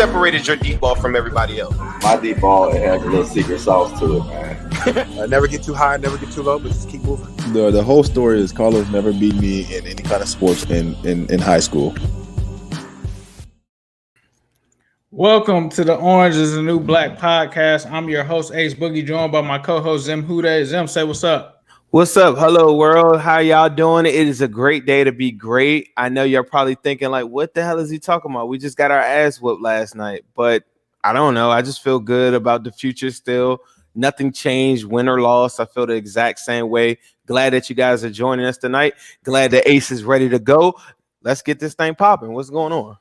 separated your deep ball from everybody else? My deep ball, it has a little secret sauce to it, man. Never get too high, never get too low, but just keep moving. The whole story is Carlos never beat me in any kind of sports in high school. Welcome to the Orange is the New Black podcast. I'm your host, Ace Boogie, joined by my co-host, Zim Huda. Zim, say what's up. What's up? Hello, world. How y'all doing? It is a great day to be great. I know you're probably thinking, like, what the hell is he talking about? We just got our ass whooped last night. But I don't know. I just feel good about the future still. Nothing changed, win or loss. I feel the exact same way. Glad that you guys are joining us tonight. Glad that Ace is ready to go. Let's get this thing popping. What's going on?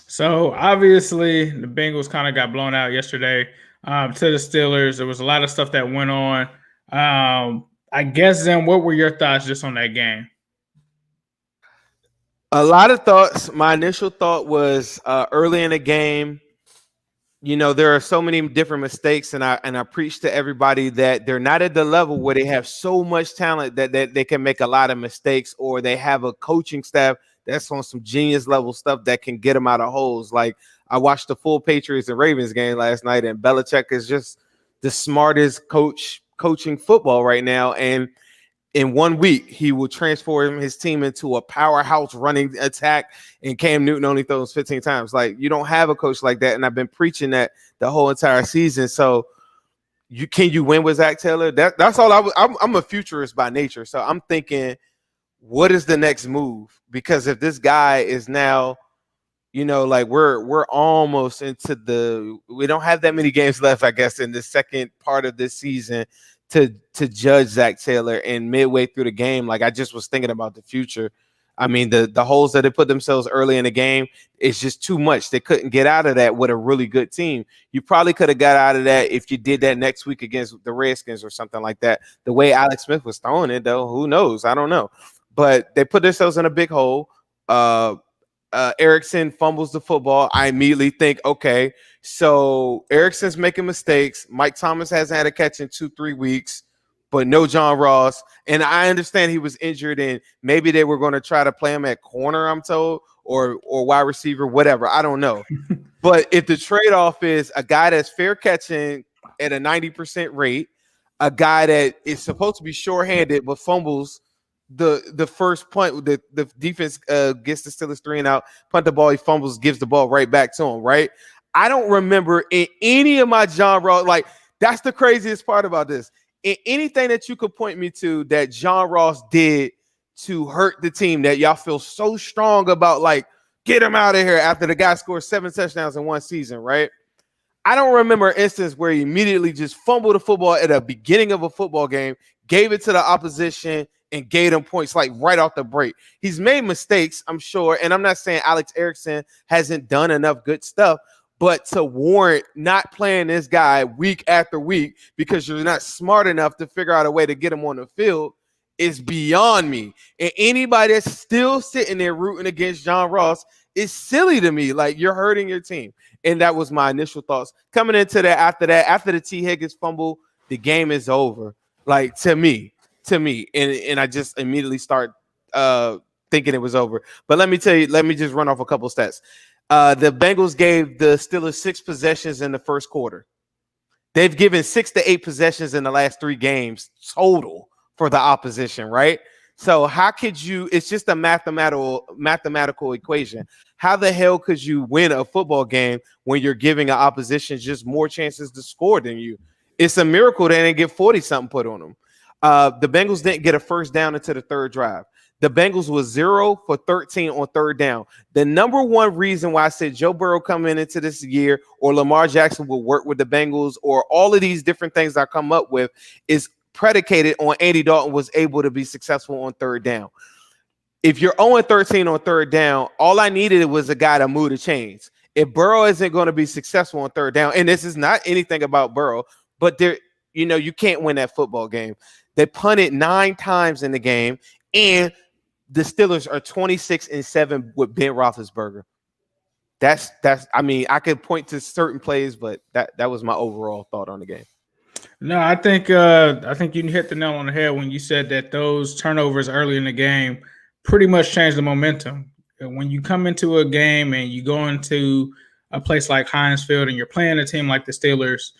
So, obviously, the Bengals kind of got blown out yesterday to the Steelers. There was a lot of stuff that went on. I guess, then, what were your thoughts just on that game? A lot of thoughts. My initial thought was early in the game, you know, there are so many different mistakes, and I preach to everybody that they're not at the level where they have so much talent that they can make a lot of mistakes, or they have a coaching staff that's on some genius level stuff that can get them out of holes. Like, I watched the full Patriots and Ravens game last night, and Belichick is just the smartest coaching football right now, and in 1 week he will transform his team into a powerhouse running attack, and Cam Newton only throws 15 times. Like, you don't have a coach like that, and I've been preaching that the whole entire season. So can you win with Zach Taylor? That's all. I'm a futurist by nature, so I'm thinking, what is the next move? Because if this guy is now, you know, like we're almost into we don't have that many games left, I guess, in the second part of this season to judge Zach Taylor. And midway through the game, like, I just was thinking about the future. I mean, the holes that they put themselves early in the game, it's just too much. They couldn't get out of that with a really good team. You probably could have got out of that if you did that next week against the Redskins or something like that. The way Alex Smith was throwing it, though, who knows? I don't know. But they put themselves in a big hole. Erickson fumbles the football. I immediately think, okay, so Erickson's making mistakes. Mike Thomas hasn't had a catch in 2-3 weeks, but no John Ross. And I understand he was injured, and maybe they were going to try to play him at corner, I'm told, or wide receiver, whatever. I don't know. But if the trade-off is a guy that's fair catching at a 90% rate, a guy that is supposed to be shorthanded but fumbles the first punt, the defense gets the Steelers 3 and out, punt the ball, he fumbles, gives the ball right back to him, right? I don't remember in any of my John Ross, like, that's the craziest part about this. In anything that you could point me to that John Ross did to hurt the team that y'all feel so strong about, like, get him out of here after the guy scored 7 touchdowns in one season, right? I don't remember an instance where he immediately just fumbled the football at the beginning of a football game, gave it to the opposition, and gave them points, like, right off the break. He's made mistakes, I'm sure, and I'm not saying Alex Erickson hasn't done enough good stuff, but to warrant not playing this guy week after week because you're not smart enough to figure out a way to get him on the field is beyond me. And anybody that's still sitting there rooting against John Ross is silly to me. Like, you're hurting your team. And that was my initial thoughts. Coming into that, after the T. Higgins fumble, the game is over. Like, to me, and I just immediately start thinking it was over. But let me just run off a couple stats. The Bengals gave the Steelers 6 possessions in the first quarter. They've given 6 to 8 possessions in the last 3 games total for the opposition, right? So how could you? It's just a mathematical equation. How the hell could you win a football game when you're giving an opposition just more chances to score than you? It's a miracle they didn't get 40-something put on them. The Bengals didn't get a first down until the third drive. The Bengals was 0 for 13 on third down. The number one reason why I said Joe Burrow coming into this year or Lamar Jackson will work with the Bengals or all of these different things I come up with is predicated on Andy Dalton was able to be successful on third down. If you're 0-13 on third down, all I needed was a guy to move the chains. If Burrow isn't going to be successful on third down, and this is not anything about Burrow, but you can't win that football game. They punted 9 times in the game, and the Steelers are 26-7 with Ben Roethlisberger. That's. I mean, I could point to certain plays, but that was my overall thought on the game. No, I think you hit the nail on the head when you said that those turnovers early in the game pretty much changed the momentum. When you come into a game and you go into a place like Heinz Field and you're playing a team like the Steelers,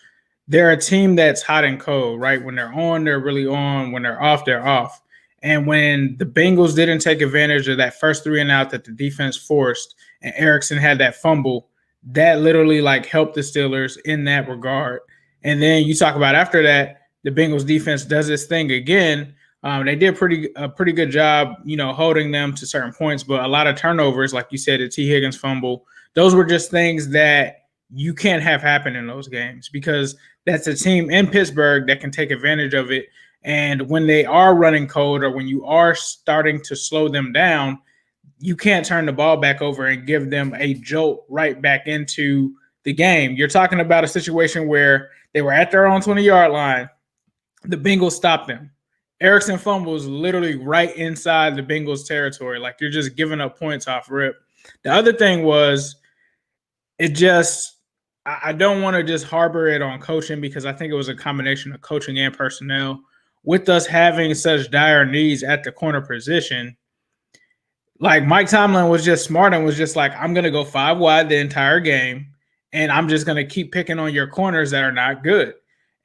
they're a team that's hot and cold, right? When they're on, they're really on. When they're off, they're off. And when the Bengals didn't take advantage of that first 3 and out that the defense forced, and Erickson had that fumble, that literally like helped the Steelers in that regard. And then you talk about after that, the Bengals defense does this thing again. They did a pretty good job, holding them to certain points, but a lot of turnovers, like you said, the T. Higgins fumble. Those were just things that you can't have happen in those games because that's a team in Pittsburgh that can take advantage of it. And when they are running cold or when you are starting to slow them down, you can't turn the ball back over and give them a jolt right back into the game. You're talking about a situation where they were at their own 20-yard line. The Bengals stopped them. Erickson fumbles literally right inside the Bengals territory. Like you're just giving up points off rip. The other thing was I don't want to just harbor it on coaching because I think it was a combination of coaching and personnel. With us having such dire needs at the corner position, like Mike Tomlin was just smart and was just like, I'm going to go 5 wide the entire game, and I'm just going to keep picking on your corners that are not good.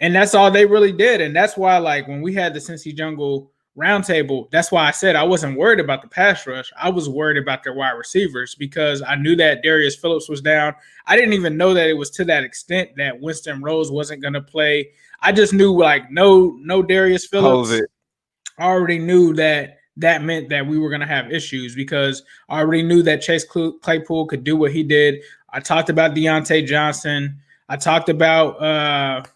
And that's all they really did. And that's why, like, when we had the Cincy Jungle roundtable, that's why I said I wasn't worried about the pass rush. I was worried about their wide receivers because I knew that Darius Phillips was down. I didn't even know that it was to that extent that Winston Rose wasn't going to play. I just knew, like, no Darius Phillips. COVID. I already knew that meant that we were going to have issues because I already knew that Chase Claypool could do what he did. I talked about Deontay Johnson. I talked about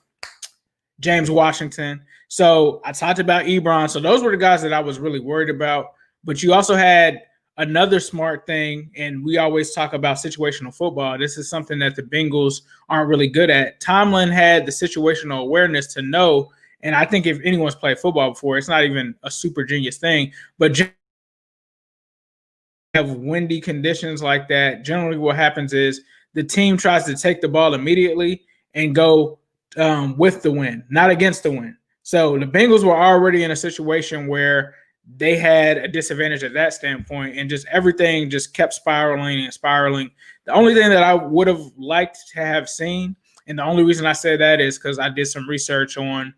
James Washington. So I talked about Ebron. So those were the guys that I was really worried about. But you also had another smart thing, and we always talk about situational football. This is something that the Bengals aren't really good at. Tomlin had the situational awareness to know, and I think if anyone's played football before, it's not even a super genius thing. But have windy conditions like that, generally what happens is the team tries to take the ball immediately and go with the wind, not against the wind. So the Bengals were already in a situation where they had a disadvantage at that standpoint, and just everything just kept spiraling and spiraling. The only thing that I would have liked to have seen, and the only reason I say that is because I did some research on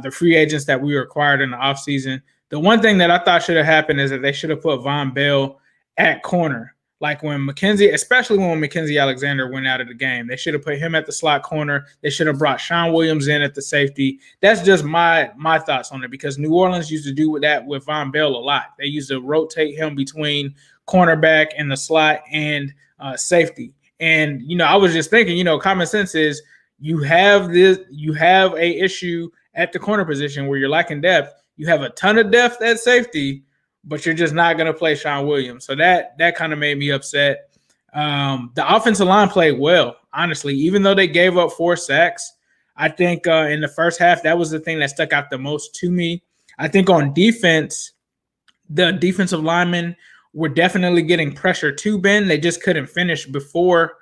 the free agents that we acquired in the offseason. The one thing that I thought should have happened is that they should have put Von Bell at corner. Like especially when Mackenzie Alexander went out of the game, they should have put him at the slot corner. They should have brought Sean Williams in at the safety. That's just my thoughts on it because New Orleans used to do that with Von Bell a lot. They used to rotate him between cornerback and the slot and safety. And, I was just thinking, common sense is you have a issue at the corner position where you're lacking depth. You have a ton of depth at safety, but you're just not going to play Sean Williams. So that kind of made me upset. The offensive line played well, honestly, even though they gave up 4 sacks. I think in the first half, that was the thing that stuck out the most to me. I think on defense, the defensive linemen were definitely getting pressure to Ben. They just couldn't finish before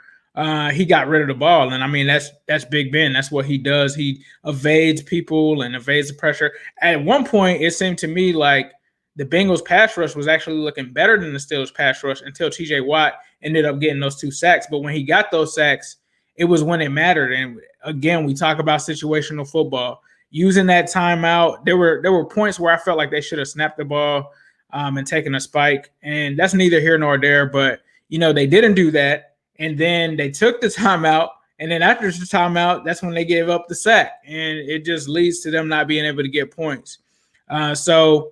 he got rid of the ball. And I mean, that's Big Ben. That's what he does. He evades people and evades the pressure. At one point, it seemed to me like the Bengals pass rush was actually looking better than the Steelers pass rush until TJ Watt ended up getting those 2 sacks. But when he got those sacks, it was when it mattered. And again, we talk about situational football. Using that timeout, there were points where I felt like they should have snapped the ball and taken a spike. And that's neither here nor there. But, they didn't do that. And then they took the timeout. And then after the timeout, that's when they gave up the sack. And it just leads to them not being able to get points. So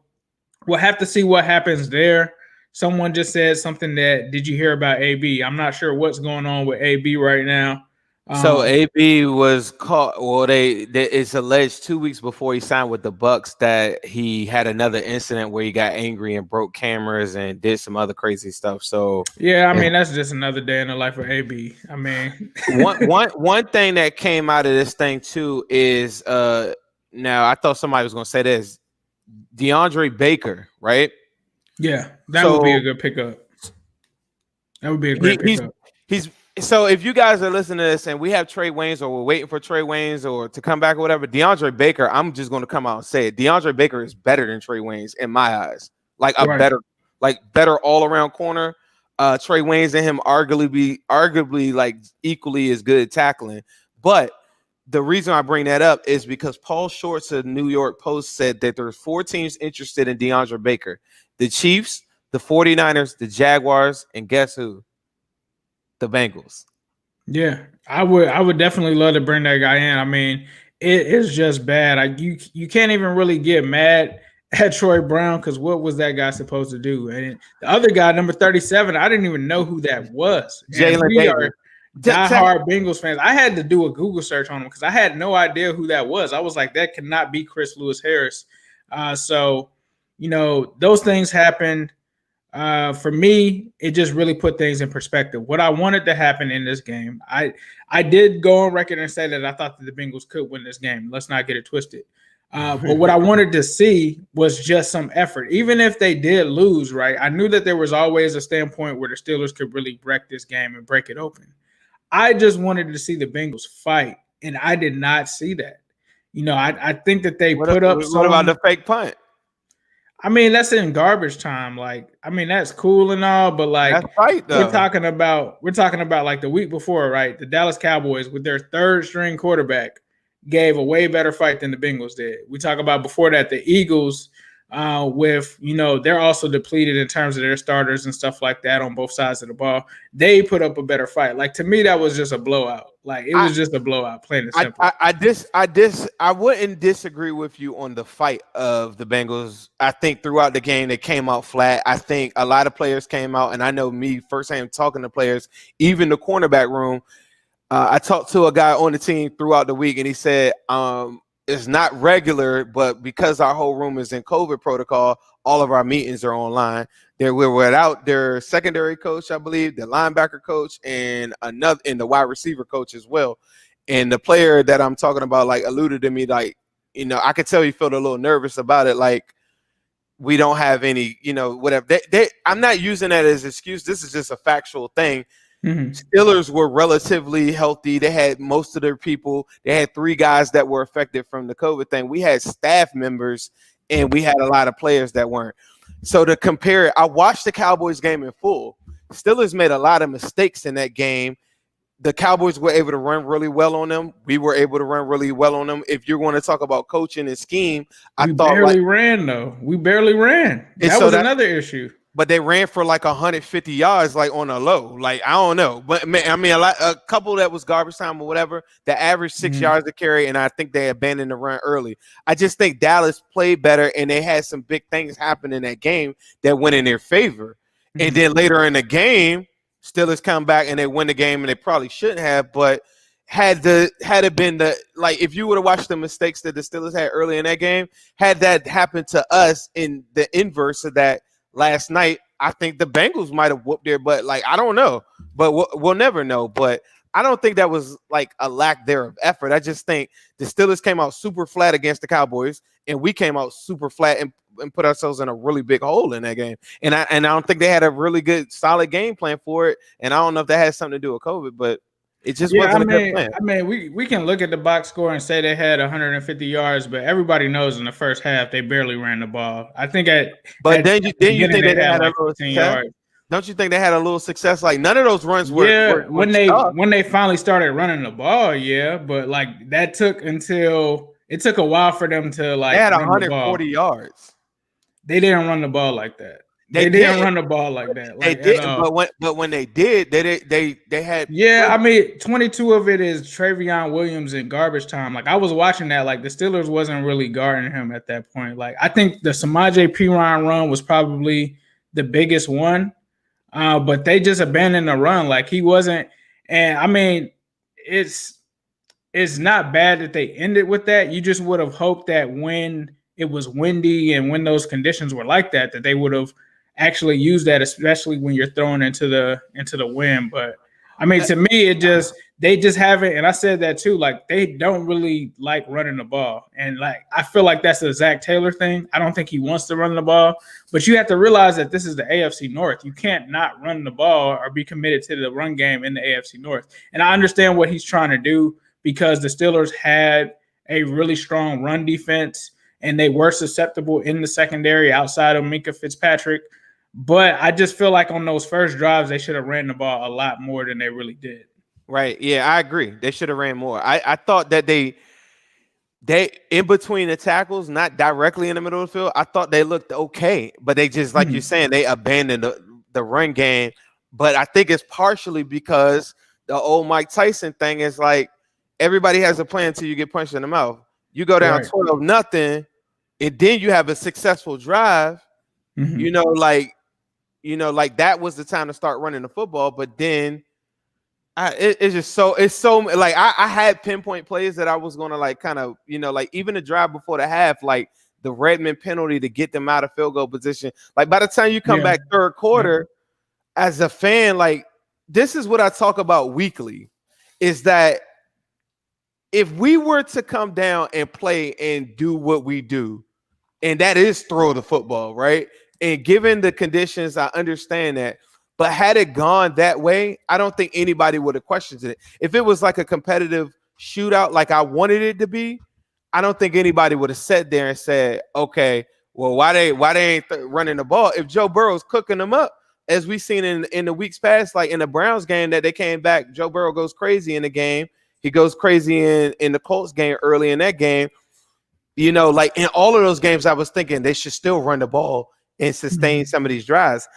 we'll have to see what happens there. Someone just said something did you hear about AB? I'm not sure what's going on with AB right now. So AB was caught. Well, it's alleged 2 weeks before he signed with the Bucks that he had another incident where he got angry and broke cameras and did some other crazy stuff. So yeah, I mean that's just another day in the life of AB. I mean, one thing that came out of this thing too is now I thought somebody was going to say this. DeAndre Baker, right? Yeah, that would be a good pickup. That would be a great pickup. So if you guys are listening to this and we have Trey Waynes or we're waiting for Trey Waynes or to come back or whatever, DeAndre Baker, I'm just going to come out and say it. DeAndre Baker is better than Trey Waynes in my eyes. Like better all around corner. Trey Waynes and him arguably like equally as good at tackling. But the reason I bring that up is because Paul Schwartz of New York Post said that there's 4 teams interested in DeAndre Baker: the Chiefs, the 49ers, the Jaguars, and guess who? The Bengals. Yeah, I would definitely love to bring that guy in. I mean, it is just bad. You can't even really get mad at Troy Brown because what was that guy supposed to do? And the other guy, number 37, I didn't even know who that was. Jalen we Davis. are diehard Bengals fans. I had to do a Google search on him because I had no idea who that was. I was like, that cannot be Chris Lewis Harris. So, those things happened. For me, it just really put things in perspective. What I wanted to happen in this game, I did go on record and say that I thought that the Bengals could win this game. Let's not get it twisted. But what I wanted to see was just some effort. Even if they did lose, right, I knew that there was always a standpoint where the Steelers could really wreck this game and break it open. I just wanted to see the Bengals fight, and I did not see that. I think that they put up What about the fake punt? I mean, that's in garbage time. Like, I mean, that's cool and all, but like, that's right, though. we're talking about like the week before, right? The Dallas Cowboys with their 3rd string quarterback gave a way better fight than the Bengals did. We talk about before that the Eagles with, they're also depleted in terms of their starters and stuff like that on both sides of the ball. They put up a better fight. Like, to me, that was just a blowout. Like, it was just a blowout, plain and simple. I wouldn't disagree with you on the fight of the Bengals. I think throughout the game, they came out flat. I think a lot of players came out, and I know me firsthand talking to players, even the cornerback room. I talked to a guy on the team throughout the week, and he said, it's not regular, but because our whole room is in COVID protocol, all of our meetings are online. We're without their secondary coach, I believe, the linebacker coach, and the wide receiver coach as well. And the player that I'm talking about, like, alluded to me, like, I could tell he felt a little nervous about it. Like, we don't have any, whatever. I'm not using that as an excuse. This is just a factual thing. Mm-hmm. Steelers were relatively healthy. They had most of their people. They had 3 guys that were affected from the COVID thing. We had staff members, and we had a lot of players that weren't. So to compare it, I watched the Cowboys game in full. Steelers made a lot of mistakes in that game. The Cowboys were able to run really well on them. We were able to run really well on them. If you're going to talk about coaching and scheme, we barely ran, though. We barely ran. That was another issue. But they ran for like 150 yards, like on a low. Like, I don't know. But I mean, a couple that was garbage time or whatever. The average 6 yards to carry, and I think they abandoned the run early. I just think Dallas played better, and they had some big things happen in that game that went in their favor. Mm-hmm. And then later in the game, Steelers come back and they win the game, and they probably shouldn't have. But had it been if you would have watched the mistakes that the Steelers had early in that game, had that happened to us in the inverse of that last night, I think the Bengals might have whooped their butt. Like, I don't know, but we'll never know. But I don't think that was like a lack there of effort. I just think the Steelers came out super flat against the Cowboys, and we came out super flat and put ourselves in a really big hole in that game. And I don't think they had a really good, solid game plan for it. And I don't know if that has something to do with COVID, but it just wasn't a good plan. I mean, we can look at the box score and say they had 150 yards, but everybody knows in the first half they barely ran the ball. I think then you think they had like 15 yards. Don't you think they had a little success? Like, none of those runs were when they finally started running the ball, but like that took a while for them to like. They had 140 yards. They didn't run the ball like that. They didn't run the ball like that. They didn't, but when they did, they had. Yeah, I mean, 22 of it is Travion Williams in garbage time. Like, I was watching that. Like, the Steelers wasn't really guarding him at that point. Like, I think the Samaje Perine run was probably the biggest one, but they just abandoned the run. Like, he wasn't. And I mean, it's not bad that they ended with that. You just would have hoped that when it was windy and when those conditions were like that they would have actually use that, especially when you're throwing into the wind. But I mean, to me, they just haven't, and I said that too, like they don't really like running the ball. And like I feel like that's a Zach Taylor thing. I don't think he wants to run the ball, but you have to realize that this is the AFC North. You can't not run the ball or be committed to the run game in the AFC North. And I understand what he's trying to do because the Steelers had a really strong run defense and they were susceptible in the secondary outside of Minkah Fitzpatrick. But I just feel like on those first drives, they should have ran the ball a lot more than they really did. Right. Yeah, I agree. They should have ran more. I thought that they in between the tackles, not directly in the middle of the field, I thought they looked okay, but they just, like you're saying, they abandoned the run game. But I think it's partially because the old Mike Tyson thing is like everybody has a plan until you get punched in the mouth. You go down 12-0, and then you have a successful drive. You know, like that was the time to start running the football. But then it's so like I had pinpoint plays that I was gonna like kind of, like even the drive before the half, like the Redmond penalty to get them out of field goal position. Like by the time you come back third quarter, as a fan, like this is what I talk about weekly, is that if we were to come down and play and do what we do, and that is throw the football, right? And given the conditions, I understand that. But had it gone that way, I don't think anybody would have questioned it. If it was like a competitive shootout like I wanted it to be, I don't think anybody would have sat there and said, okay, well, why they ain't running the ball? If Joe Burrow's cooking them up, as we've seen in the weeks past, like in the Browns game that they came back, Joe Burrow goes crazy in the game. He goes crazy in the Colts game early in that game. Like in all of those games, I was thinking they should still run the ball and sustain some of these drives.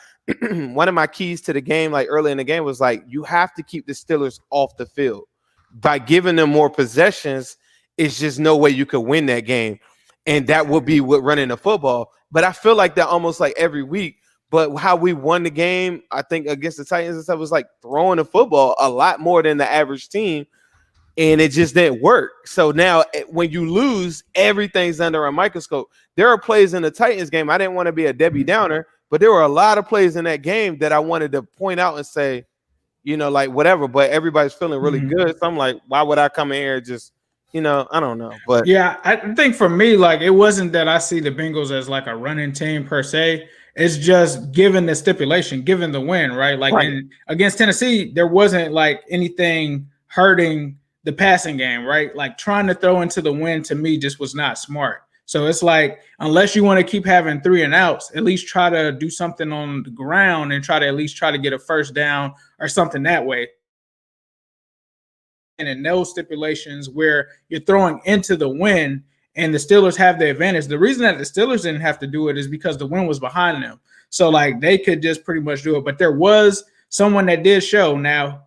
One of my keys to the game, like early in the game, was like you have to keep the Steelers off the field. By giving them more possessions, it's just no way you could win that game, and that would be what running the football. But I feel like that almost like every week. But how we won the game, I think against the Titans and stuff, was like throwing the football a lot more than the average team, and it just didn't work. So now when you lose, everything's under a microscope. There are plays in the Titans game. I didn't want to be a Debbie Downer, but there were a lot of plays in that game that I wanted to point out and say, like whatever, but everybody's feeling really good. So I'm like, why would I come in here just, I don't know. But yeah, I think for me, like it wasn't that I see the Bengals as like a running team per se. It's just given the stipulation, given the win, right? Like against Tennessee, there wasn't like anything hurting the passing game, right? Like trying to throw into the win to me just was not smart. So it's like, unless you want to keep having 3 and outs, at least try to do something on the ground and try to get a first down or something that way. And in those stipulations where you're throwing into the win and the Steelers have the advantage, the reason that the Steelers didn't have to do it is because the win was behind them. So like they could just pretty much do it. But there was someone that did show. Now,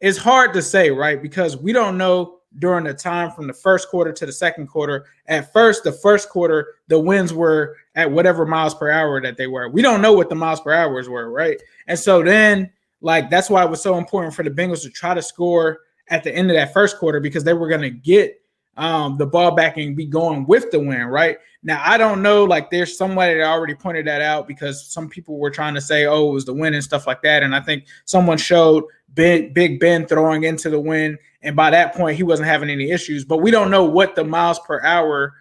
it's hard to say, right? Because we don't know during the time from the first quarter to the second quarter. At first, the first quarter, the winds were at whatever miles per hour that they were. We don't know what the miles per hours were, right? And so then, like, that's why it was so important for the Bengals to try to score at the end of that first quarter, because they were going to get the ball back and be going with the win, right? Now, I don't know, like there's somebody that already pointed that out because some people were trying to say, oh, it was the win and stuff like that. And I think someone showed Big Ben throwing into the win, and by that point, he wasn't having any issues. But we don't know what the miles per hour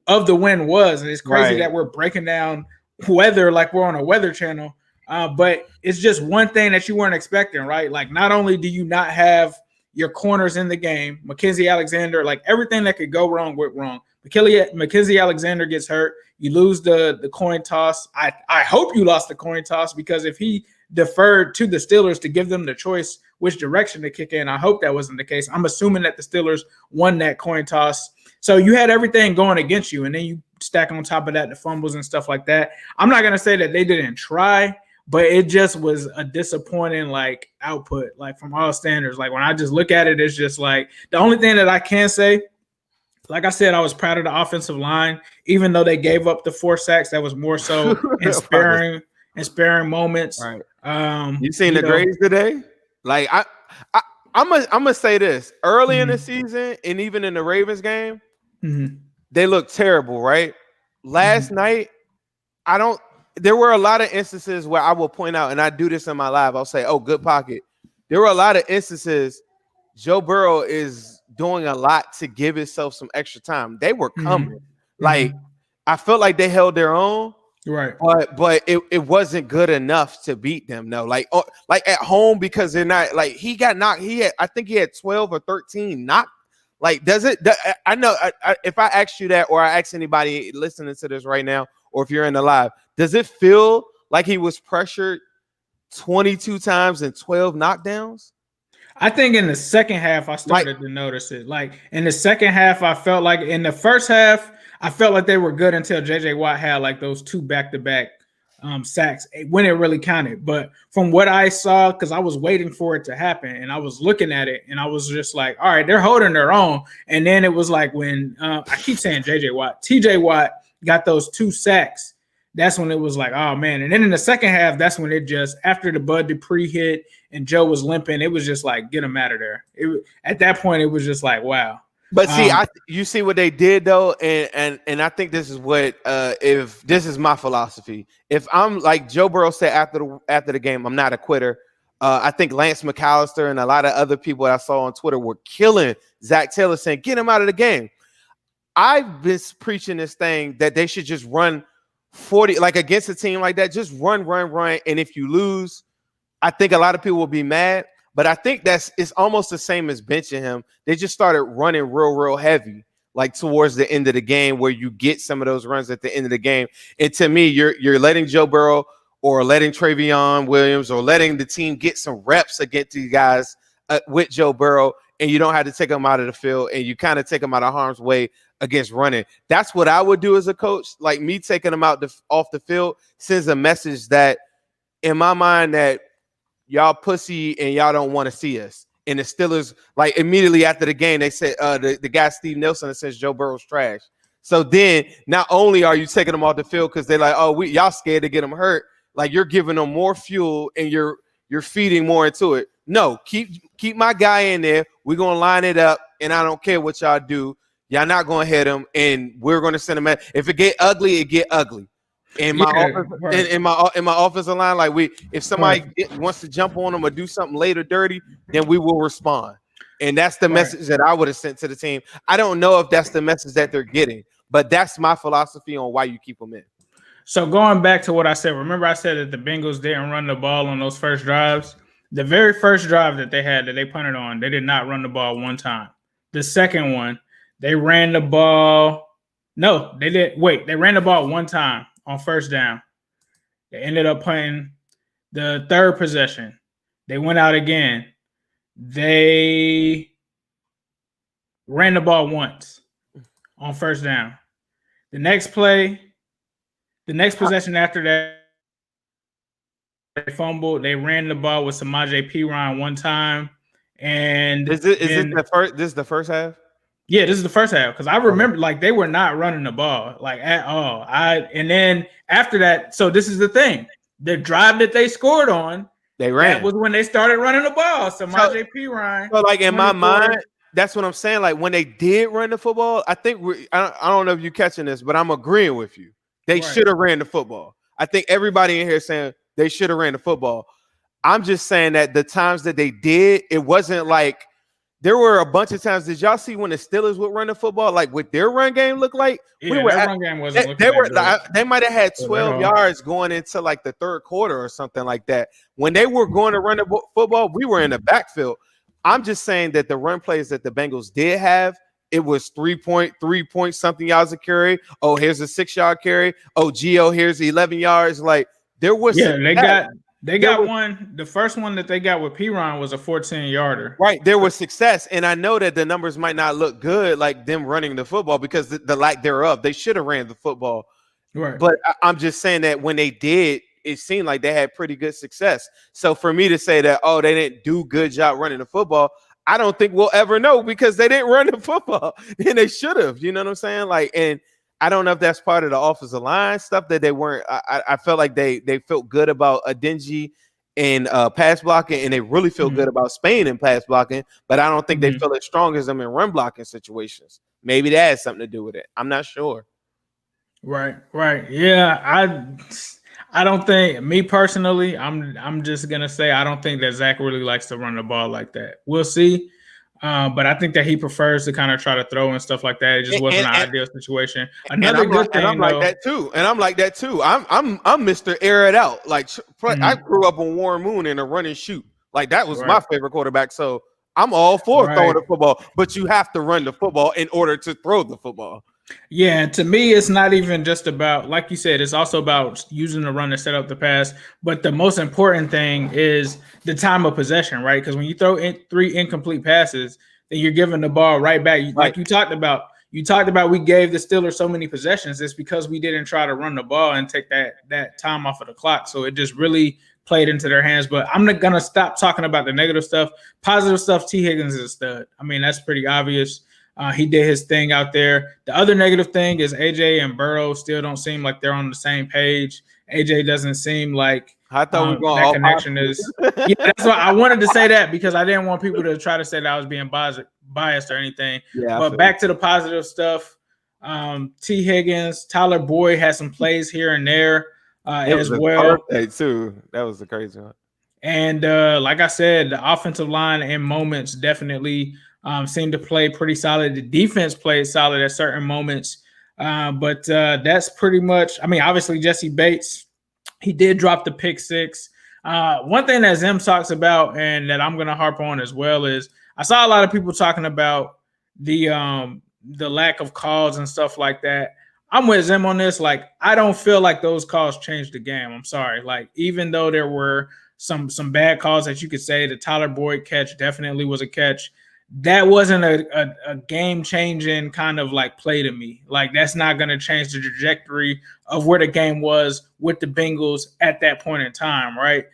of the win was. And it's crazy that we're breaking down weather like we're on a weather channel. But it's just one thing that you weren't expecting, right? Like not only do you not have your corners in the game, Mackenzie Alexander, like everything that could go wrong went wrong. Mackenzie Alexander gets hurt. You lose the coin toss. I hope you lost the coin toss, because if he deferred to the Steelers to give them the choice which direction to kick in, I hope that wasn't the case. I'm assuming that the Steelers won that coin toss. So you had everything going against you, and then you stack on top of that the fumbles and stuff like that. I'm not going to say that they didn't try, but it just was a disappointing like output, like from all standards. Like when I just look at it, it's just like the only thing that I can say, like I said, I was proud of the offensive line, even though they gave up the 4 sacks. That was more so inspiring moments. Right. You seen the grades today? Like I'm gonna say this early in the season, and even in the Ravens game, they looked terrible. Right. Last night, there were a lot of instances where I will point out, and I do this in my live. I'll say, "Oh, good pocket." There were a lot of instances. Joe Burrow is doing a lot to give himself some extra time. They were coming. Like I felt like they held their own. Right. But it wasn't good enough to beat them. No, like at home, because they're not like he got knocked. I think he had 12 or 13 knocked. Like, I know if I asked you that, or I ask anybody listening to this right now, or if you're in the live, does it feel like he was pressured 22 times and 12 knockdowns? I think in the second half, I started to notice it. Like in the second half, I felt like in the first half, I felt like they were good until JJ Watt had like those 2 back-to-back sacks when it really counted. But from what I saw, because I was waiting for it to happen and I was looking at it and I was just like, all right, they're holding their own. And then it was like when I keep saying JJ Watt, TJ Watt got those 2 sacks. That's when it was like, oh man. And then in the second half, that's when it just, after the Bud Dupree hit and Joe was limping, it was just like, get him out of there. At that point, it was just like, wow. But see, you see what they did though, and I think this is what if this is my philosophy. If I'm like Joe Burrow said after the game, I'm not a quitter. I think Lance McAllister and a lot of other people that I saw on Twitter were killing Zach Taylor, saying, get him out of the game. I've been preaching this thing that they should just run 40, like against a team like that, just run. And if you lose, I think a lot of people will be mad. But I think it's almost the same as benching him. They just started running real heavy, like towards the end of the game, where you get some of those runs at the end of the game. And to me, you're letting Joe Burrow or letting Travion Williams or letting the team get some reps against these guys with Joe Burrow, and you don't have to take them out of the field, and you kind of take them out of harm's way against running. That's what I would do as a coach. Like me taking them off the field sends a message that, in my mind, that y'all pussy and y'all don't want to see us. And the Steelers, like immediately after the game, they said the guy Steve Nelson says Joe Burrow's trash. So then not only are you taking them off the field because they're like, oh, y'all scared to get them hurt, like you're giving them more fuel and you're feeding more into it. No, keep my guy in there. We're gonna line it up, and I don't care what y'all do. Y'all not gonna hit him, and we're gonna send him. If it get ugly, it get ugly. In my in my offensive line, like if somebody wants to jump on them or do something later dirty, then we will respond. And that's the message that I would have sent to the team. I don't know if that's the message that they're getting, but that's my philosophy on why you keep them in. So going back to what I said, remember I said that the Bengals didn't run the ball on those first drives. The very first drive that they had that they punted on, they did not run the ball one time. The second one, they ran the ball. No, they did. Wait, they ran the ball one time on first down. They ended up punting the third possession. They went out again. They ran the ball once on first down. The next play, the next possession after that, they fumbled. They ran the ball with Samaje Perine one time. And is this the first half? Yeah, this is the first half, because I remember like they were not running the ball like at all. And then after that, so this is the thing: the drive that they scored on, they ran. That was when they started running the ball. Samaje Perine. So like in my mind, that's what I'm saying. Like when they did run the football, I think I don't know if you're catching this, but I'm agreeing with you. They should have ran the football. I think everybody in here is saying they should have ran the football. I'm just saying that the times that they did, it wasn't like there were a bunch of times. Did y'all see when the Steelers would run the football, like what their run game looked like? Yeah, their run game wasn't they might have had 12 yards going into like the third quarter or something like that. When they were going to run the football, we were in the backfield. I'm just saying that the run plays that the Bengals did have, it was 3 point something yards a carry. Oh, here's a 6-yard carry. Oh, Gio, here's 11 yards. Like there was They got one. The first one that they got with Perine was a 14-yarder. Right. There was success. And I know that the numbers might not look good like them running the football because the lack thereof. They should have ran the football. Right. But I'm just saying that when they did, it seemed like they had pretty good success. So for me to say that, oh, they didn't do a good job running the football, I don't think we'll ever know because they didn't run the football. And they should have. You know what I'm saying? Like, and I don't know if that's part of the offensive line stuff that they weren't. I felt like they felt good about Adenji and pass blocking, and they really feel good about Spain in pass blocking, but I don't think they feel as strong as them in run blocking situations. Maybe that has something to do with it. I'm not sure. Right. Yeah, I don't think, me personally, I'm just gonna say I don't think that Zach really likes to run the ball like that. We'll see. But I think that he prefers to kind of try to throw and stuff like that. It just wasn't an ideal situation. Another good thing, I'm like that too. And I'm like that too. I'm Mr. Air It Out. Like I grew up on Warren Moon in a run and shoot. Like that was my favorite quarterback. So I'm all for throwing the football, but you have to run the football in order to throw the football. Yeah, to me, it's not even just about, like you said, it's also about using the run to set up the pass. But the most important thing is the time of possession, right? Because when you throw in 3 incomplete passes, then you're giving the ball right back. Like you talked about, we gave the Steelers so many possessions. It's because we didn't try to run the ball and take that time off of the clock. So it just really played into their hands. But I'm not gonna stop talking about the negative stuff. Positive stuff, T. Higgins is a stud. I mean, that's pretty obvious. He did his thing out there. The other negative thing is AJ and Burrow still don't seem like they're on the same page. AJ doesn't seem like I thought we were going that all connection positive. is. Yeah, that's why I wanted to say that because I didn't want people to try to say that I was being biased or anything. Yeah, but back to the positive stuff. T. Higgins, Tyler Boyd had some plays here and there as well. Too. That was the crazy one. And like I said, the offensive line in moments definitely seemed to play pretty solid. The defense played solid at certain moments. But that's pretty much, I mean, obviously Jesse Bates, he did drop the pick 6. One thing that Zim talks about and that I'm going to harp on as well is I saw a lot of people talking about the lack of calls and stuff like that. I'm with Zim on this. Like, I don't feel like those calls changed the game. I'm sorry. Like, even though there were some bad calls that you could say the Tyler Boyd catch definitely was a catch, that wasn't a game-changing kind of like play to me. Like, that's not going to change the trajectory of where the game was with the Bengals at that point in time, right?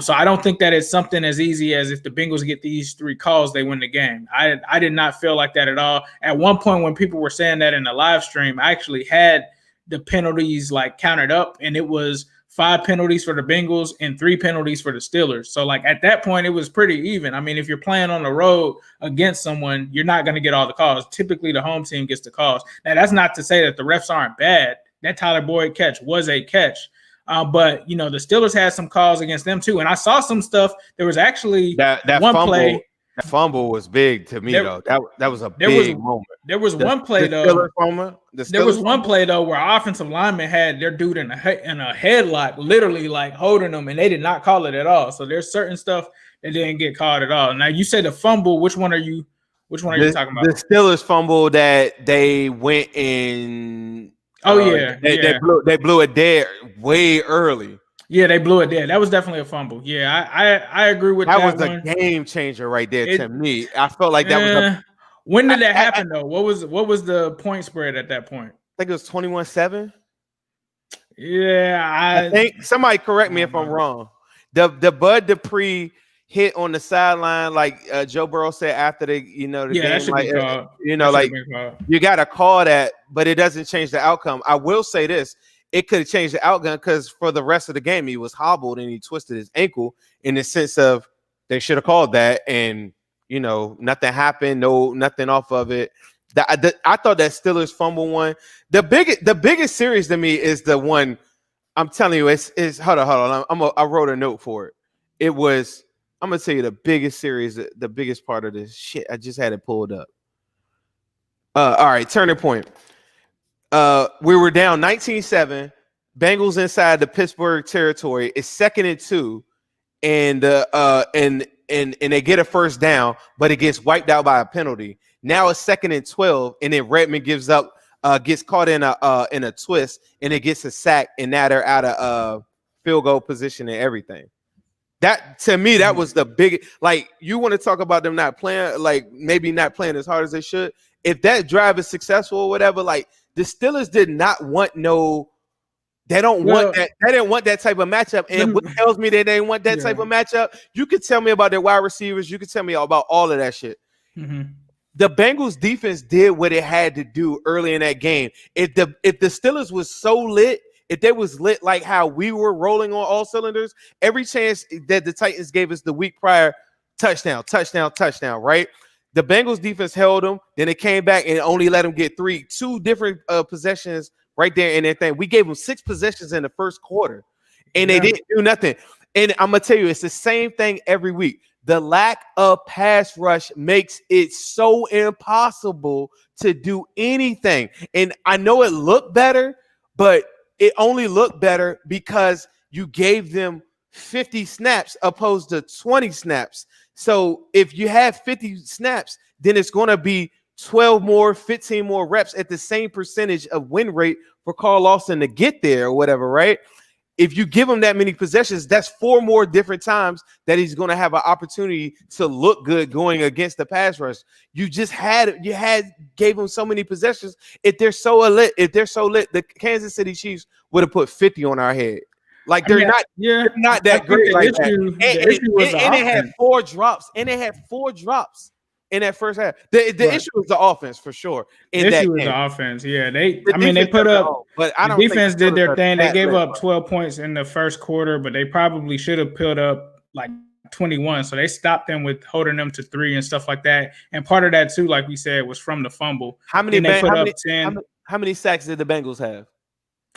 So I don't think that it's something as easy as if the Bengals get these 3 calls, they win the game. I did not feel like that at all. At one point when people were saying that in the live stream, I actually had the penalties like counted up, and it was 5 penalties for the Bengals and 3 penalties for the Steelers. So like at that point, it was pretty even. I mean, if you're playing on the road against someone, you're not going to get all the calls. Typically, the home team gets the calls. Now, that's not to say that the refs aren't bad. That Tyler Boyd catch was a catch. But, you know, the Steelers had some calls against them, too. And I saw some stuff. There was actually that one fumble, play. That fumble was big to me, though. That was a big moment. There was one play, though. There was one play, though, where offensive lineman had their dude in a headlock, literally, like, holding them, and they did not call it at all. So there's certain stuff that didn't get called at all. Now, you said the fumble. Which one are you talking about? The Steelers fumble that they went in. They blew it dead way early. Yeah, they blew it dead. That was definitely a fumble. Yeah, I agree with that. That was a game changer right there to me. I felt like that was. When did that happen though? What was the point spread at that point? I think it was 21-7. Yeah, I think somebody correct me if I'm wrong. The Bud Dupree hit on the sideline, like Joe Burrow said after the game, that should be called. You got to call that, but it doesn't change the outcome. I will say this: it could have changed the outcome because for the rest of the game, he was hobbled and he twisted his ankle in the sense of they should have called that, and nothing happened, nothing off of it. I thought that Steelers fumble one. The biggest series to me is the one. I'm telling you, it's hold on. I wrote a note for it. It was. I'm gonna tell you the biggest series, the biggest part of this shit. I just had it pulled up. All right, turning point. We were down 19-7. Bengals inside the Pittsburgh territory. It's 2nd and 2, and they get a first down, but it gets wiped out by a penalty. Now it's 2nd and 12, and then Redmond gets caught in a twist, and it gets a sack, and now they're out of field goal position and everything. That to me, that was the big. Like, you want to talk about them not playing, like maybe not playing as hard as they should. If that drive is successful or whatever, like the Steelers did not want they don't want that. They didn't want that type of matchup. And what tells me that they didn't want that type of matchup? You could tell me about their wide receivers. You could tell me about all of that shit. Mm-hmm. The Bengals defense did what it had to do early in that game. If the Steelers was so lit. If they was lit like how we were rolling on all cylinders, every chance that the Titans gave us the week prior, touchdown, right? The Bengals defense held them. Then it came back and only let them get two different possessions right there in their thing. We gave them 6 possessions in the first quarter, and they didn't do nothing. And I'm going to tell you, it's the same thing every week. The lack of pass rush makes it so impossible to do anything. And I know it looked better, but it only looked better because you gave them 50 snaps opposed to 20 snaps. So if you have 50 snaps, then it's going to be 12 more, 15 more reps at the same percentage of win rate for Carl Lawson to get there or whatever, right? If you give him that many possessions, that's 4 more different times that he's going to have an opportunity to look good going against the pass rush. You gave him so many possessions. If they're so lit, the Kansas City Chiefs would have put 50 on our head. Like they're not that great like that. The issue was the and they had offense. 4 drops, in that first half. The issue was the offense for sure. The issue was the offense. Yeah, they put up, but I don't. Defense did their thing. They gave up 12 points in the first quarter, but they probably should have put up like 21. So they stopped them with holding them to 3 and stuff like that. And part of that too, like we said, was from the fumble. How many sacks did the Bengals have?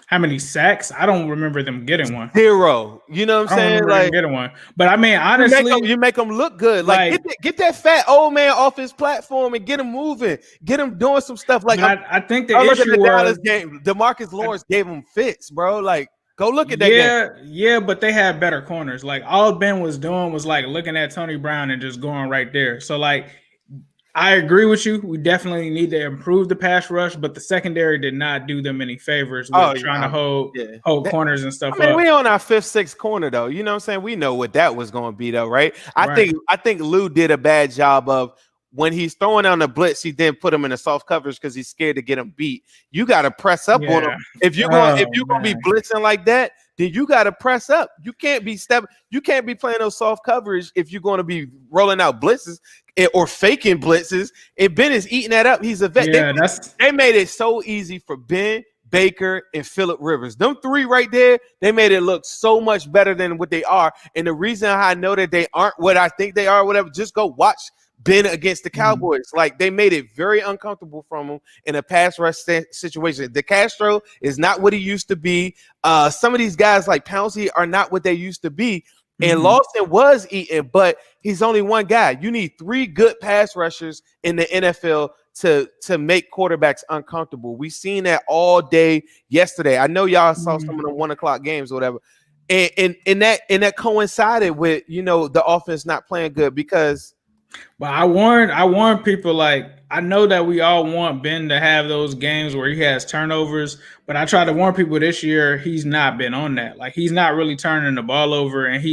How many sacks? I don't remember them getting one. 0. You know what I'm saying? Like getting one. But I mean, honestly, you make them look good. Like get that fat old man off his platform and get him moving. Get him doing some stuff. Like I think the issue was game. DeMarcus Lawrence gave him fits, bro. Like go look at that game. Yeah, but they had better corners. Like all Ben was doing was like looking at Tony Brown and just going right there. So like I agree with you. We definitely need to improve the pass rush, but the secondary did not do them any favors with trying to hold corners and stuff. We on our 5th, 6th corner though. You know what I'm saying? We know what that was going to be though, right? I think Lou did a bad job of when he's throwing on the blitz, he then put him in a soft coverage because he's scared to get him beat. You got to press up on him. If you're going to be blitzing like that, then you got to press up. You can't be playing those soft coverage if you're going to be rolling out blitzes or faking blitzes. And Ben is eating that up. He's a vet. They made it so easy for Ben, Baker, and Phillip Rivers. Them 3 right there, they made it look so much better than what they are. And the reason I know that they aren't what I think they are, whatever, just go watch Ben against the Cowboys. Like they made it very uncomfortable from him in a pass rush situation. De Castro is not what he used to be. Some of these guys like Pouncey are not what they used to be. And Lawson was eating, but he's only one guy. You need 3 good pass rushers in the NFL to make quarterbacks uncomfortable. We seen that all day yesterday. I know y'all saw some of the 1 o'clock games or whatever. And that coincided with, the offense not playing good because But I warn people, like, I know that we all want Ben to have those games where he has turnovers, but I try to warn people this year he's not been on that. Like, he's not really turning the ball over, and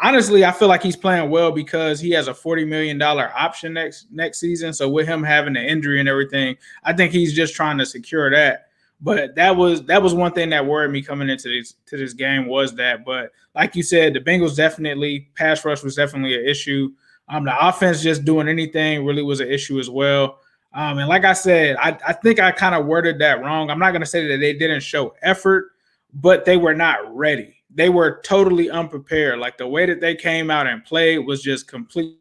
honestly, I feel like he's playing well because he has a $40 million option next season. So with him having the injury and everything, I think he's just trying to secure that. But that was one thing that worried me coming into this game was that. But like you said, the Bengals pass rush was definitely an issue. The offense just doing anything really was an issue as well. And like I said, I think I kind of worded that wrong. I'm not going to say that they didn't show effort, but they were not ready. They were totally unprepared. Like the way that they came out and played was just completely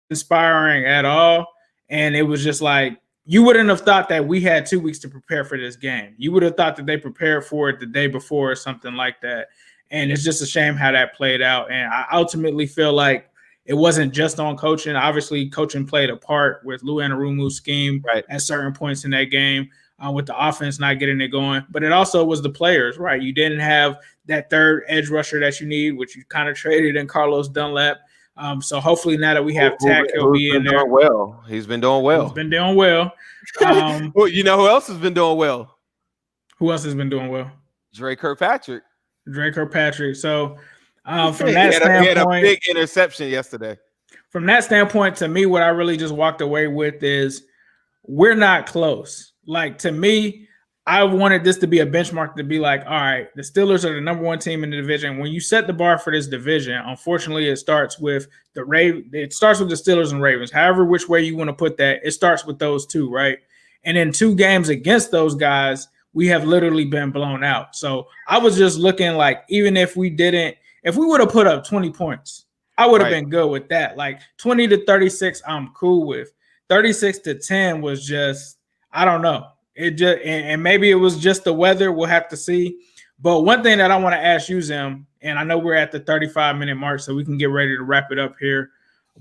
inspiring at all. And it was just like, you wouldn't have thought that we had 2 weeks to prepare for this game. You would have thought that they prepared for it the day before or something like that. And it's just a shame how that played out. And I ultimately feel like it wasn't just on coaching. Obviously, coaching played a part with Lou Anarumu's scheme at certain points in that game with the offense not getting it going. But it also was the players, right? You didn't have that third edge rusher that you need, which you kind of traded in Carlos Dunlap. So hopefully now that we have Tack, he'll be in there. He's been doing well. He's been doing well. Well, you know who else has been doing well? Who else has been doing well? Dre Kirkpatrick. So from that standpoint, he had a big interception yesterday. From that standpoint, to me, what I really just walked away with is we're not close. Like, to me, I wanted this to be a benchmark to be like, all right, the Steelers are the number 1 team in the division. When you set the bar for this division, unfortunately, it starts with the Steelers and Ravens. However, which way you want to put that, it starts with those two, right? And in 2 games against those guys, we have literally been blown out. So I was just looking like, even if we would have put up 20 points, I would have been good with that. Like 20 to 36, I'm cool with. 36 to 10 was just, I don't know. It just, and maybe it was just the weather. We'll have to see. But one thing that I want to ask you, Zim, and I know we're at the 35-minute mark, so we can get ready to wrap it up here.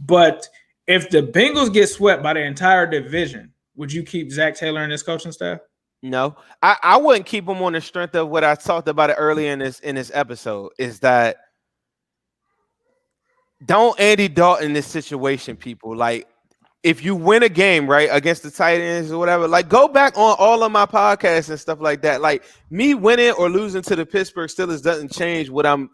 But if the Bengals get swept by the entire division, would you keep Zach Taylor in this coaching staff? No, I wouldn't keep him on the strength of what I talked about it earlier in this episode. Is that don't Andy Dalton this situation, people. Like if you win a game, right, against the Titans or whatever, like go back on all of my podcasts and stuff like that. Like me winning or losing to the Pittsburgh Steelers doesn't change what I'm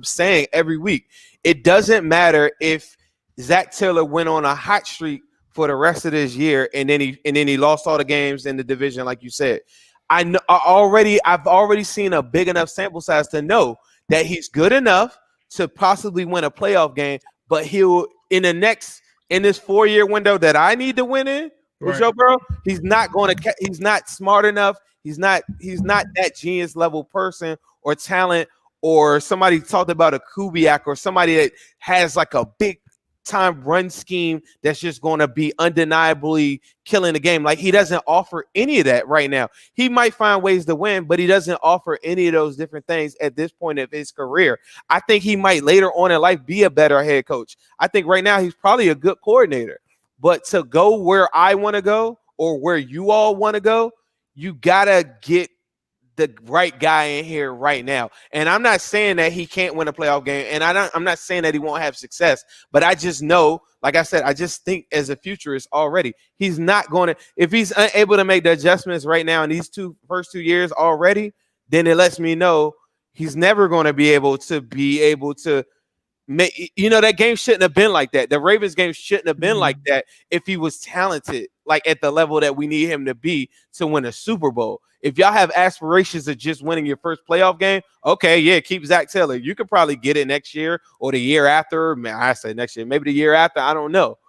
saying every week. It doesn't matter if Zach Taylor went on a hot streak for the rest of this year and then he lost all the games in the division, like you said. I've already seen a big enough sample size to know that he's good enough to possibly win a playoff game, but he'll in this 4-year window that I need to win in with Joe Burrow, he's not smart enough. He's not that genius level person or talent, or somebody talked about a Kubiak or somebody that has like a big time run scheme that's just going to be undeniably killing the game. Like he doesn't offer any of that right now. He might find ways to win, but he doesn't offer any of those different things at this point of his career. I think he might later on in life be a better head coach. I think right now he's probably a good coordinator, but to go where I want to go or where you all want to go, you gotta get the right guy in here right now. And I'm not saying that he can't win a playoff game, and I'm not saying that he won't have success, but I just know, like I said, I just think as a futurist already, he's not going to, if he's unable to make the adjustments right now in these first 2 years already, then it lets me know he's never going to be able to make, that game shouldn't have been like that. The Ravens game shouldn't have been like that if he was talented, like at the level that we need him to be to win a Super Bowl. If y'all have aspirations of just winning your first playoff game, okay, yeah, keep Zach Taylor. You could probably get it next year or the year after. Man, I say next year, maybe the year after. I don't know.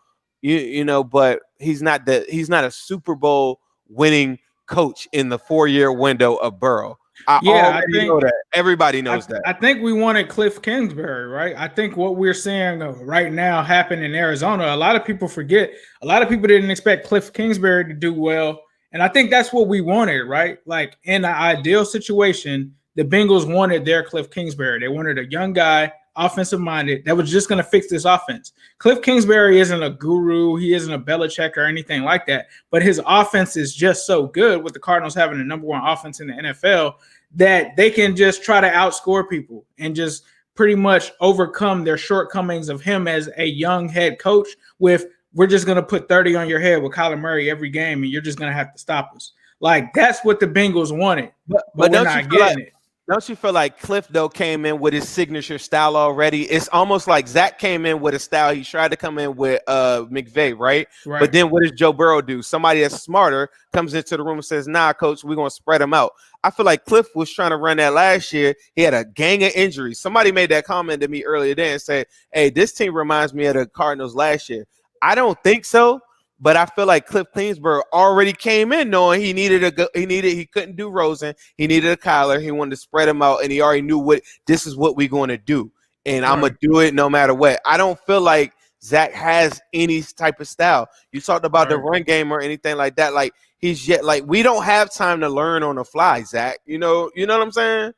But he's not a Super Bowl winning coach in the 4-year window of Burrow. I think know that. Everybody knows that. I think we wanted Cliff Kingsbury, right? I think what we're seeing right now happen in Arizona, a lot of people forget. A lot of people didn't expect Cliff Kingsbury to do well. And I think that's what we wanted, right? Like in an ideal situation, the Bengals wanted their Cliff Kingsbury. They wanted a young guy, offensive-minded, that was just going to fix this offense. Cliff Kingsbury isn't a guru. He isn't a Belichick or anything like that. But his offense is just so good with the Cardinals having the number 1 offense in the NFL that they can just try to outscore people and just pretty much overcome their shortcomings of him as a young head coach with, we're just going to put 30 on your head with Kyler Murray every game, and you're just going to have to stop us. Like, that's what the Bengals wanted, but we're not getting it. Don't you feel like Cliff, though, came in with his signature style already? It's almost like Zach came in with a style. He tried to come in with McVay, right? But then what does Joe Burrow do? Somebody that's smarter comes into the room and says, nah, coach, we're going to spread them out. I feel like Cliff was trying to run that last year. He had a gang of injuries. Somebody made that comment to me earlier today and said, hey, this team reminds me of the Cardinals last year. I don't think so. But I feel like Cliff Kingsbury already came in knowing he couldn't do Rosen. He needed a Kyler. He wanted to spread him out, and he already knew this is what we're going to do. And I'm going to do it no matter what. I don't feel like Zach has any type of style. You talked about the run game or anything like that. Like we don't have time to learn on the fly, Zach. You know what I'm saying?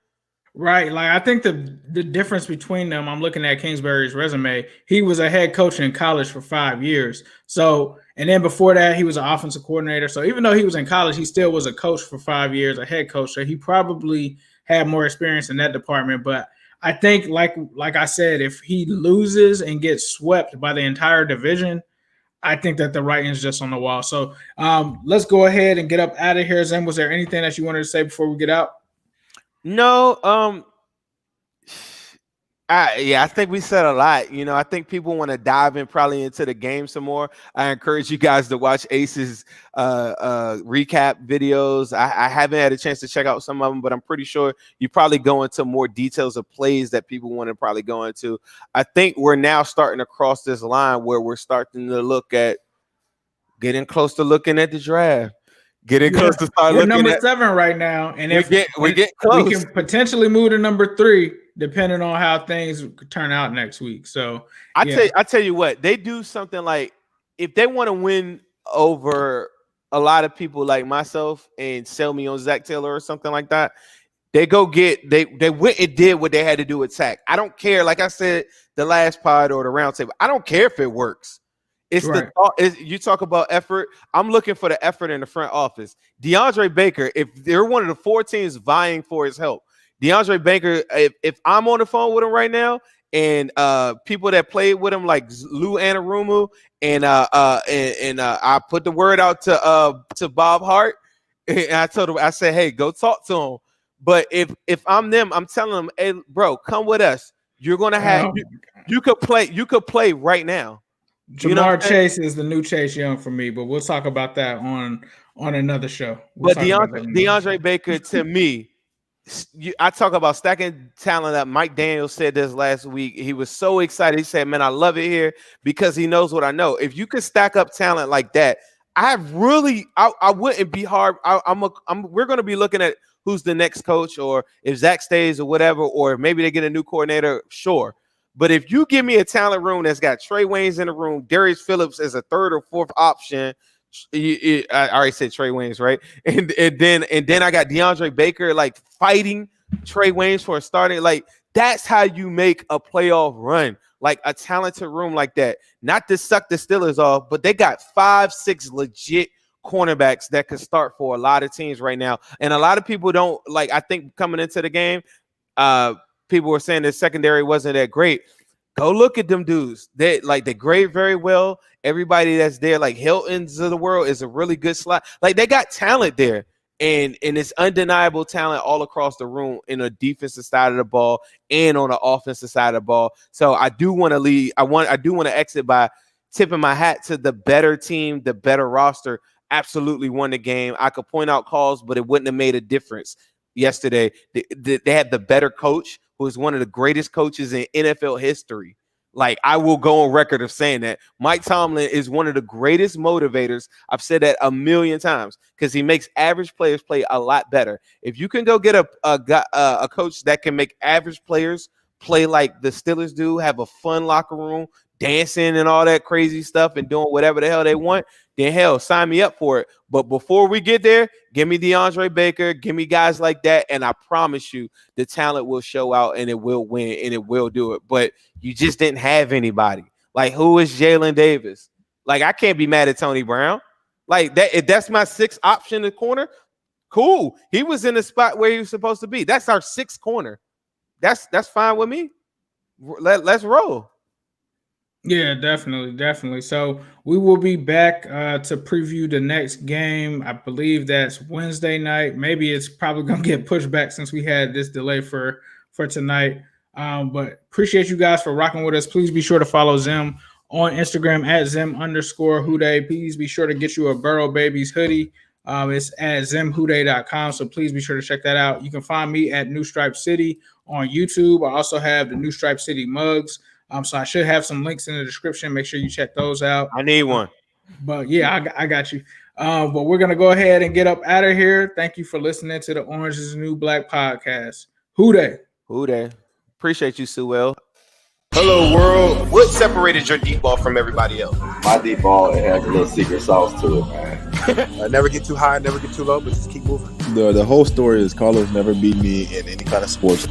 Right. Like, I think the difference between them, I'm looking at Kingsbury's resume. He was a head coach in college for 5 years. So, and then before that, he was an offensive coordinator. So even though he was in college, he still was a coach for 5 years, a head coach. So he probably had more experience in that department. But I think, like I said, if he loses and gets swept by the entire division, I think that the writing's just on the wall. So let's go ahead and get up out of here. Zen, was there anything that you wanted to say before we get out? No, I think we said a lot. I think people want to dive in probably into the game some more. I encourage you guys to watch Ace's recap videos. I haven't had a chance to check out some of them, but I'm pretty sure you probably go into more details of plays that people want to probably go into. I think we're now starting to cross this line where we're starting to look at getting close to looking at the draft. Getting close to start looking number at 7 right now, and if we get close, we can potentially move to number 3 depending on how things turn out next week. So I tell you what, they do something like, if they want to win over a lot of people like myself and sell me on Zach Taylor or something like that, they went and did what they had to do with Zach. I don't care. Like I said, the last pod or the roundtable, I don't care if it works. It's the thought. You talk about effort. I'm looking for the effort in the front office. DeAndre Baker, if they're one of the 4 teams vying for his help, DeAndre Baker, if I'm on the phone with him right now and people that played with him like Lou Anarumu, and I put the word out to Bob Hart, and I told him, I said, hey, go talk to him. But if I'm them, I'm telling them, hey, bro, come with us. You're gonna have you could play right now. Jamar Chase is the new Chase Young for me, but we'll talk about that on another show. But DeAndre Baker, to me, I talk about stacking talent up. Mike Daniels said this last week. He was so excited. He said, man, I love it here because he knows what I know. If you could stack up talent like that, I wouldn't be hard. We're going to be looking at who's the next coach, or if Zach stays or whatever, or maybe they get a new coordinator, sure. But if you give me a talent room that's got Trey Waynes in the room, Darius Phillips as a third or fourth option, I already said Trey Waynes, right? And then I got DeAndre Baker like fighting Trey Waynes for a starting. Like, that's how you make a playoff run. Like a talented room like that. Not to suck the Steelers off, but they got 5-6 legit cornerbacks that could start for a lot of teams right now. And a lot of people don't like. I think coming into the game, people were saying the secondary wasn't that great. Go look at them dudes. They grade very well. Everybody that's there, like Hilton's of the world, is a really good slot. Like, they got talent there, and it's undeniable talent all across the room in the defensive side of the ball and on the offensive side of the ball. So I do want to lead. I do want to exit by tipping my hat to the better team, the better roster. Absolutely won the game. I could point out calls, but it wouldn't have made a difference yesterday. They had the better coach, who is one of the greatest coaches in NFL history. Like, I will go on record of saying that. Mike Tomlin is one of the greatest motivators. I've said that a million times because he makes average players play a lot better. If you can go get a coach that can make average players play like the Steelers do, have a fun locker room, dancing and all that crazy stuff and doing whatever the hell they want, then hell, sign me up for it. But before we get there, give me DeAndre Baker, give me guys like that, and I promise you the talent will show out and it will win and it will do it. But you just didn't have anybody. Like, who is Jalen Davis? Like, I can't be mad at Tony Brown. Like, that, if that's my sixth option in the corner, cool. He was in the spot where he was supposed to be. That's our sixth corner. That's fine with me. Let's roll. Yeah, definitely. So we will be back to preview the next game. I believe that's Wednesday night. Maybe it's probably gonna get pushed back since we had this delay for tonight. But appreciate you guys for rocking with us. Please be sure to follow Zim on Instagram at Zim_Houday. Please be sure to get you a Burrow Babies hoodie. It's at ZimHouday.com. So please be sure to check that out. You can find me at New Stripe City on YouTube. I also have the New Stripe City mugs. So I should have some links in the description. Make sure you check those out. I need one. But yeah, I got you. But we're gonna go ahead and get up out of here. Thank you for listening to the Orange is the New Black podcast. Houday. Appreciate you, Sewell. Hello, world. What separated your deep ball from everybody else? My deep ball, it has a little secret sauce to it, man. Never get too high, never get too low, but just keep moving. The whole story is Carlos never beat me in any kind of sports.